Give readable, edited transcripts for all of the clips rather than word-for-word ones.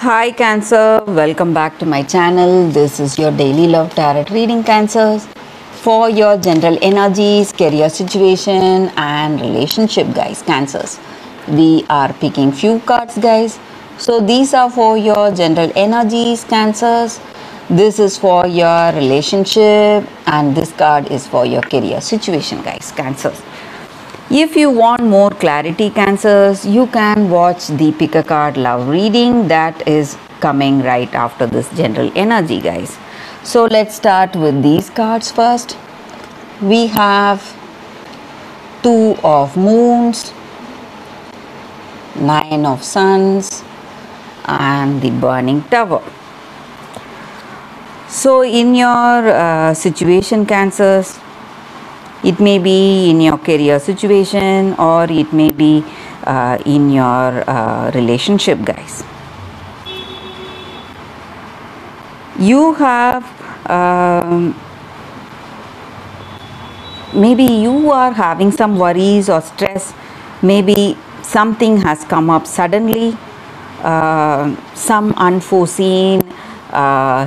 Hi Cancer, welcome back to my channel. This is your daily love tarot reading, Cancers, for your general energies, career situation and relationship, guys. Cancers, we are picking few cards, guys. So these are for your general energies, Cancers. This is for your relationship and this card is for your career situation, guys. Cancers, if you want more clarity, Cancers, you can watch the pick a card love reading that is coming right after this general energy, guys. So let's start with these cards first. We have Two of Moons, Nine of Suns and the Burning Tower. So in your situation, Cancers, it may be in your career situation or it may be in your relationship, guys. You have maybe you are having some worries or stress. Maybe something has come up suddenly, some unforeseen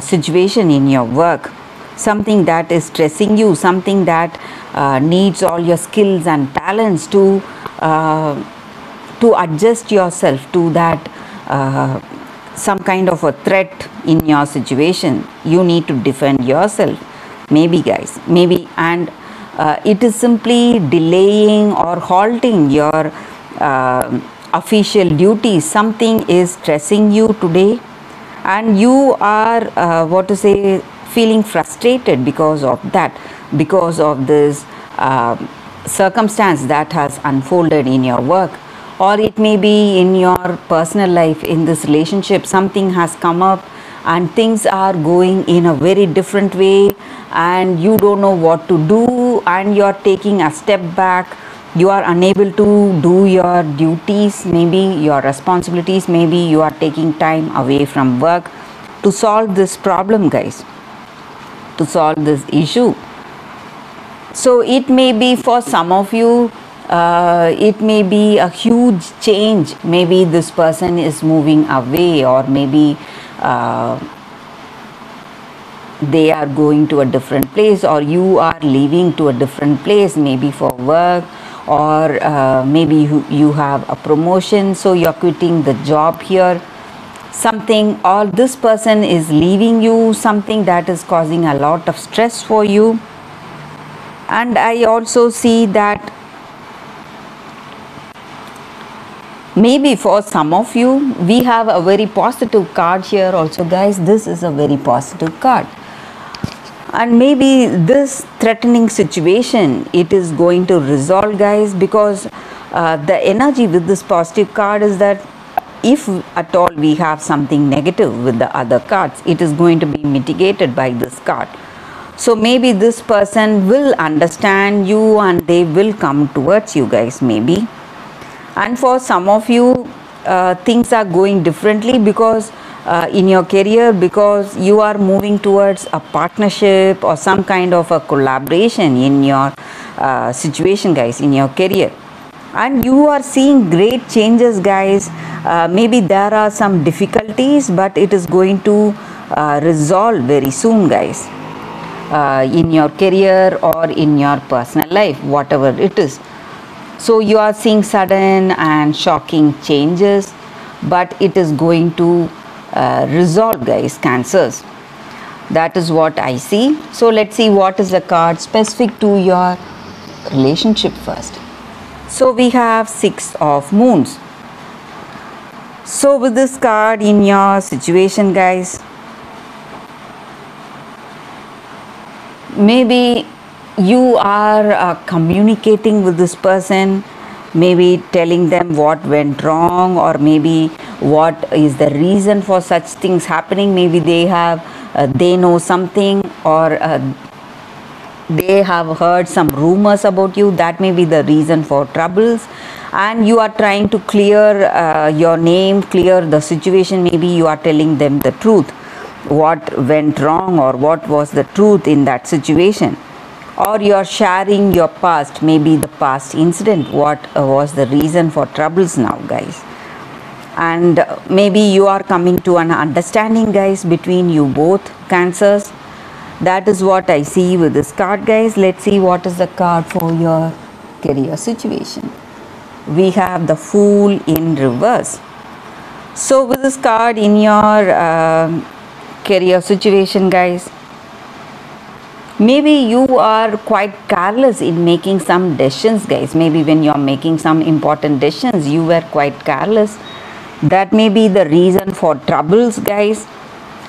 situation in your work, something that is stressing you, something that needs all your skills and talents to adjust yourself to that some kind of a threat in your situation. You need to defend yourself, maybe, guys, maybe, and it is simply delaying or halting your official duties. Something is stressing you today and you are feeling frustrated because of that, because of this circumstance that has unfolded in your work, or it may be in your personal life. In this relationship, something has come up and things are going in a very different way and you don't know what to do and you're taking a step back. You are unable to do your duties, maybe your responsibilities. Maybe you are taking time away from work to solve this problem, guys, to solve this issue. So it may be for some of you, it may be a huge change. Maybe this person is moving away, or maybe they are going to a different place, or you are leaving to a different place, maybe for work, or maybe you have a promotion, so you're quitting the job here. Something, or this person is leaving you, something that is causing a lot of stress for you. And I also see that maybe for some of you, we have a very positive card here also, guys. This is a very positive card. And maybe this threatening situation, it is going to resolve, guys, because the energy with this positive card is that if at all we have something negative with the other cards, it is going to be mitigated by this card. So maybe this person will understand you and they will come towards you, guys, maybe. And for some of you, things are going differently because in your career, because you are moving towards a partnership or some kind of a collaboration in your situation, guys, in your career. And you are seeing great changes, guys. Maybe there are some difficulties, but it is going to resolve very soon, guys, in your career or in your personal life, whatever it is. So you are seeing sudden and shocking changes, but it is going to resolve, guys, Cancers. That is what I see. So let's see what is the card specific to your relationship first. So we have Six of Moons. So with this card in your situation, guys, maybe you are communicating with this person, maybe telling them what went wrong, or maybe what is the reason for such things happening. Maybe they know something, or they have heard some rumors about you. That may be the reason for troubles, and you are trying to clear your name, clear the situation. Maybe you are telling them the truth, what went wrong or what was the truth in that situation, or you are sharing your past, maybe the past incident, what was the reason for troubles now, guys. and maybe you are coming to an understanding, guys, between you both Cancers. That is what I see with this card, guys. Let's see what is the card for your career situation. We have the Fool in reverse. So with this card in your career situation, guys, maybe you are quite careless in making some decisions, guys. Maybe when you are making some important decisions, you were quite careless. That may be the reason for troubles, guys.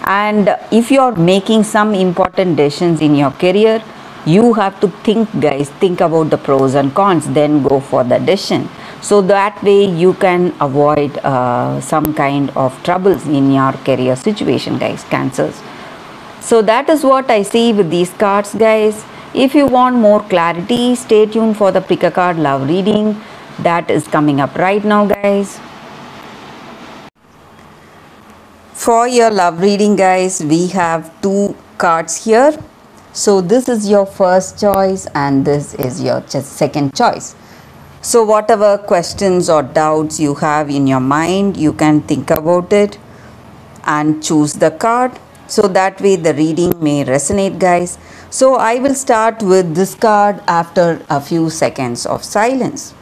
And if you are making some important decisions in your career, you have to think, guys, think about the pros and cons, then go for the decision. So that way you can avoid some kind of troubles in your career situation, guys, Cancers. So that is what I see with these cards, guys. If you want more clarity, stay tuned for the pick a card love reading that is coming up right now, guys. For your love reading, guys, we have 2 cards here. So this is your first choice and this is your second choice. So whatever questions or doubts you have in your mind, you can think about it and choose the card. So that way the reading may resonate, guys. So I will start with this card after a few seconds of silence.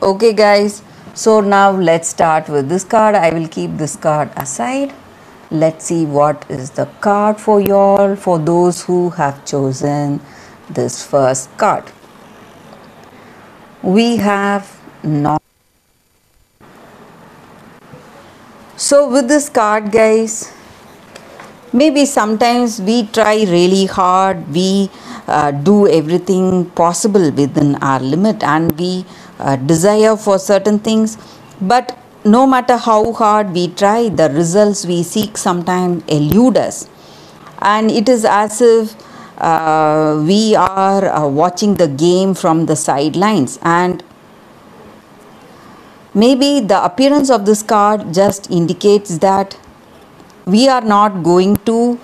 Okay, guys, so now let's start with this card. I will keep this card aside. Let's see what is the card for y'all, for those who have chosen this first card. We have not. So with this card, guys, maybe sometimes we try really hard, we do everything possible within our limit, and we desire for certain things, but no matter how hard we try, the results we seek sometimes elude us, and it is as if we are watching the game from the sidelines. And maybe the appearance of this card just indicates that we are not going to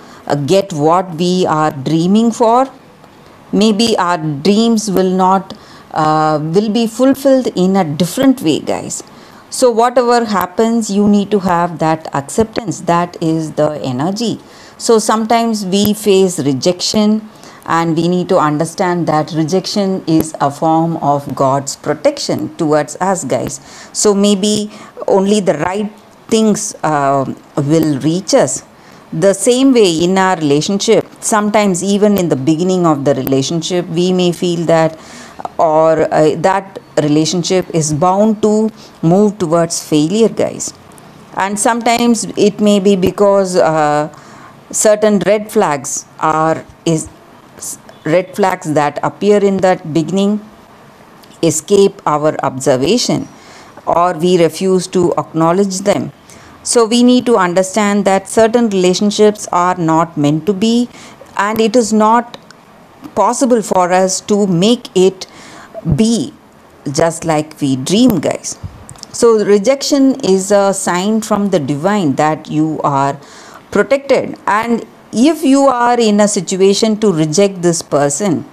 get what we are dreaming for. Maybe our dreams will be fulfilled in a different way, guys. So whatever happens, you need to have that acceptance. That is the energy. So sometimes we face rejection, and we need to understand that rejection is a form of God's protection towards us, guys. So maybe only the right things will reach us. The same way in our relationship, sometimes even in the beginning of the relationship, we may feel that that relationship is bound to move towards failure, guys. And sometimes it may be because certain red flags that appear in that beginning escape our observation, or we refuse to acknowledge them. So we need to understand that certain relationships are not meant to be, and it is not possible for us to make it be just like we dream, guys. So rejection is a sign from the divine that you are protected. And if you are in a situation to reject this person,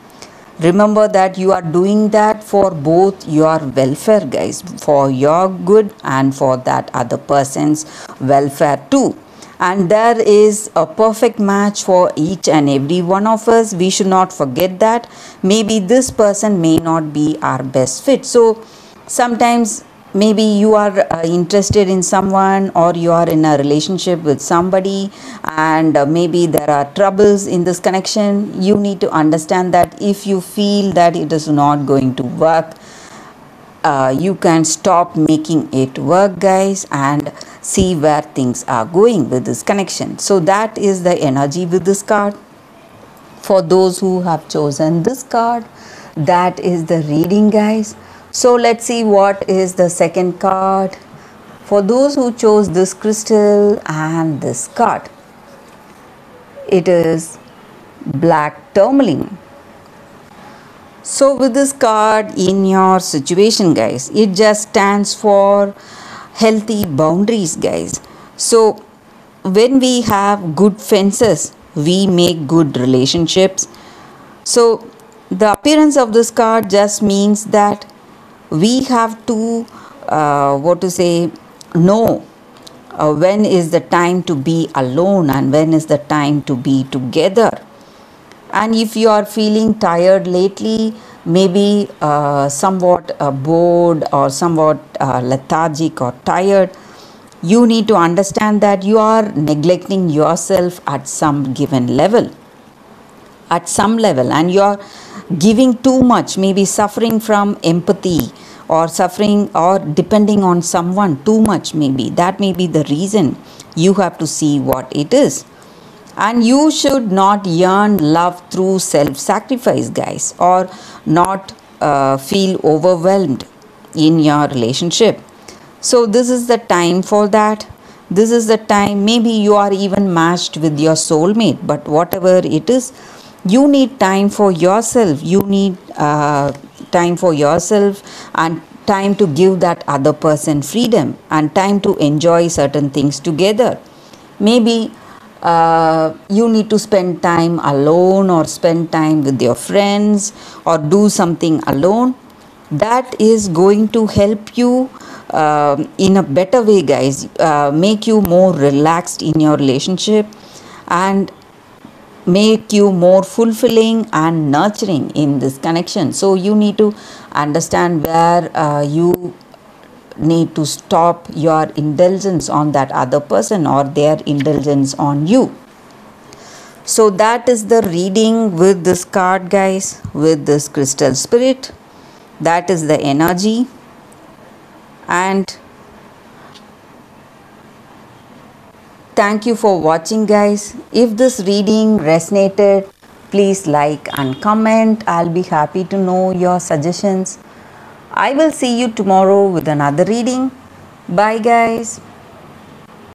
remember that you are doing that for both your welfare, guys, for your good and for that other person's welfare too. And there is a perfect match for each and every one of us. We should not forget that. Maybe this person may not be our best fit. So sometimes maybe you are interested in someone, or you are in a relationship with somebody, and maybe there are troubles in this connection. You need to understand that if you feel that it is not going to work, you can stop making it work, guys, and see where things are going with this connection. So that is the energy with this card. For those who have chosen this card, that is the reading, guys. So let's see what is the second card for those who chose this crystal and this card. It is black tourmaline. So with this card in your situation, guys, it just stands for healthy boundaries, guys. So when we have good fences, we make good relationships. So The appearance of this card just means that we have to know when is the time to be alone and when is the time to be together. And if you are feeling tired lately, maybe somewhat bored or somewhat lethargic or tired, you need to understand that you are neglecting yourself at some given level, and you are giving too much, maybe suffering from empathy or suffering or depending on someone too much. Maybe that may be the reason. You have to see what it is. And you should not yearn love through self-sacrifice, guys, or not feel overwhelmed in your relationship. So this is the time for that. This is the time. Maybe you are even matched with your soulmate, but whatever it is, you need time for yourself. You need time for yourself and time to give that other person freedom and time to enjoy certain things together. Maybe you need to spend time alone or spend time with your friends or do something alone. That is going to help you in a better way, guys, make you more relaxed in your relationship and make you more fulfilling and nurturing in this connection. So you need to understand where you need to stop your indulgence on that other person or their indulgence on you. So that is the reading with this card, guys, with this crystal spirit. That is the energy. And thank you for watching, guys. If this reading resonated, please like and comment. I'll be happy to know your suggestions. I will see you tomorrow with another reading. Bye, guys.